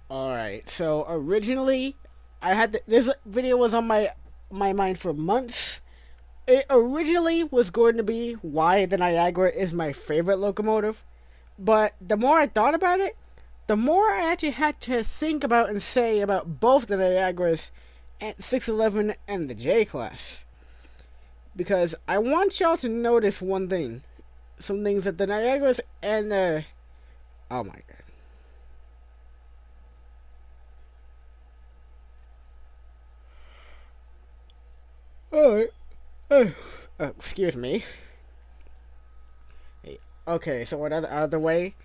Alright, so originally, this video was on my mind for months. It originally was going to be why the Niagara is my favorite locomotive, but the more I thought about it, the more I actually had to think about and say about both the Niagaras and 611 and the J class. Because I want y'all to notice one thing. Some things that the Niagaras and the... Oh my god. Alright. Excuse me. Okay, so what other way?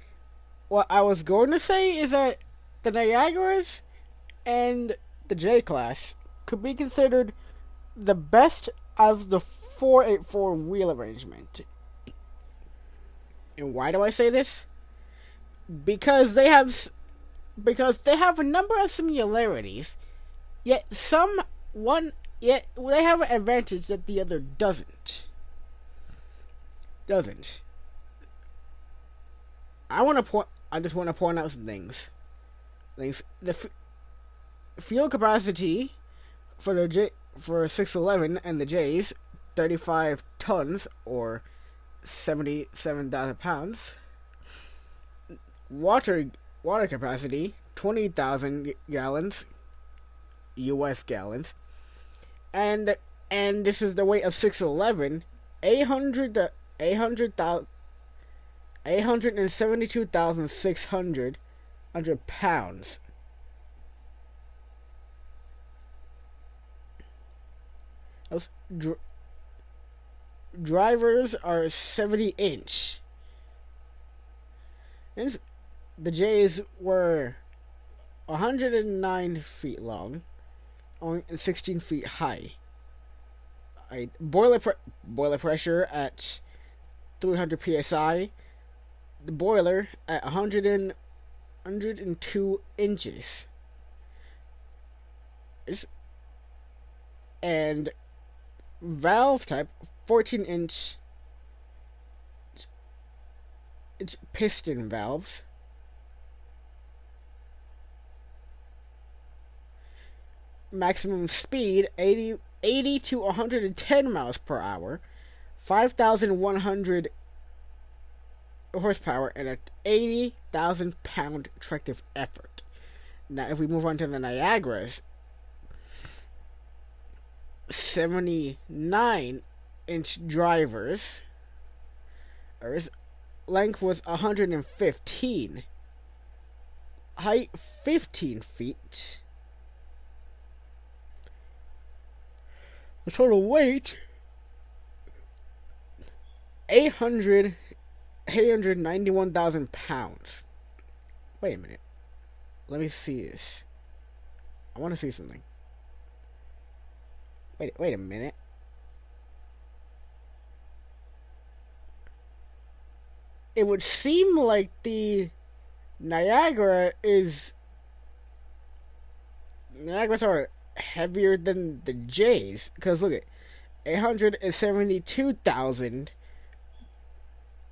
What I was going to say is that the Niagaras and the J class could be considered the best of the 484 wheel arrangement. And why do I say this? Because they have a number of similarities, yet they have an advantage that the other doesn't. I just want to point out some things. The fuel capacity for 611 and the J's, 35 tons or 77,000 pounds. Water capacity, 20,000 gallons, U.S. gallons. And this is the weight of 611, 872,600 pounds. Drivers are 70-inch. And the J's were 109 feet long and 16 feet high. Boiler pressure at 300 psi. The boiler at 102 inches. And valve type 14-inch piston valves. Maximum speed 80 to 110 miles per hour, 5,100 horsepower, and an 80,000 pound tractive effort. Now, if we move on to the Niagaras, 79-inch drivers. Length was 115. Height 15 feet. The total weight 891,000 pounds. Wait a minute. Let me see this. I want to see something. Wait a minute. It would seem like the Niagaras are heavier than the J's, because look at 872,000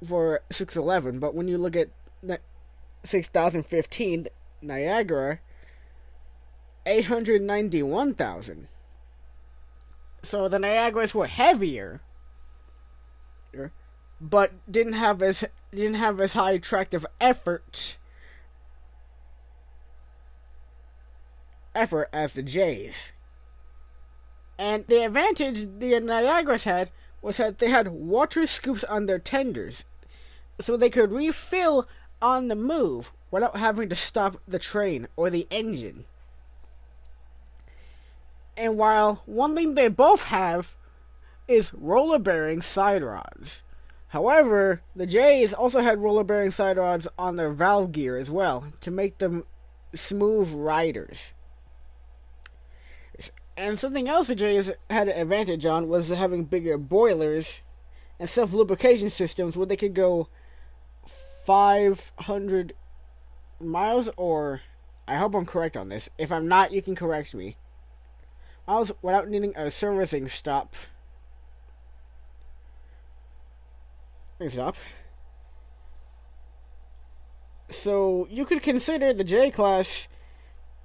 for 611, but when you look at 6,015 Niagara, 891,000. So the Niagaras were heavier, but didn't have as high tractive effort as the J's. And the advantage the Niagaras had was that they had water scoops on their tenders, so they could refill on the move without having to stop the train or the engine. And while one thing they both have is roller bearing side rods. However, the J's also had roller bearing side rods on their valve gear as well to make them smooth riders. And something else the J's had an advantage on was having bigger boilers and self-lubrication systems where they could go 500 miles, or I hope I'm correct on this. If I'm not, you can correct me. Miles without needing a servicing stop. So you could consider the J class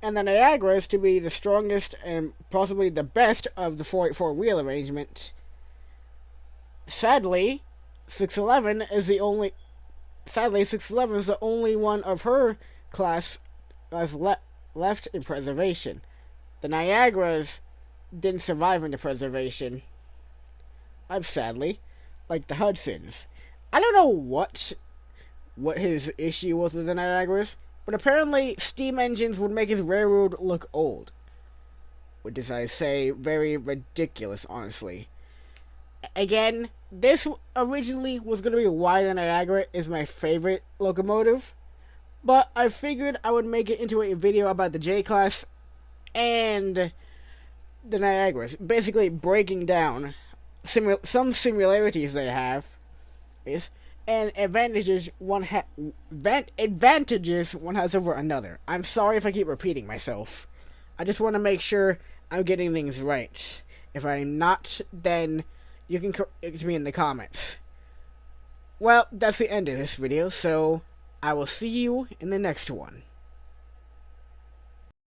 and the Niagaras to be the strongest and possibly the best of the 484 wheel arrangement. Sadly, 611 is the only one of her class left in preservation. The Niagaras didn't survive into preservation. Sadly, like the Hudsons. I don't know what his issue was with the Niagaras, but apparently steam engines would make his railroad look old. Which is, I say, very ridiculous, honestly. Again, this originally was going to be why the Niagara is my favorite locomotive, but I figured I would make it into a video about the J-Class and the Niagaras, basically breaking down some similarities they have and advantages one has over another. I'm sorry if I keep repeating myself. I just want to make sure I'm getting things right. If I'm not, then you can correct me in the comments. Well, that's the end of this video, so I will see you in the next one.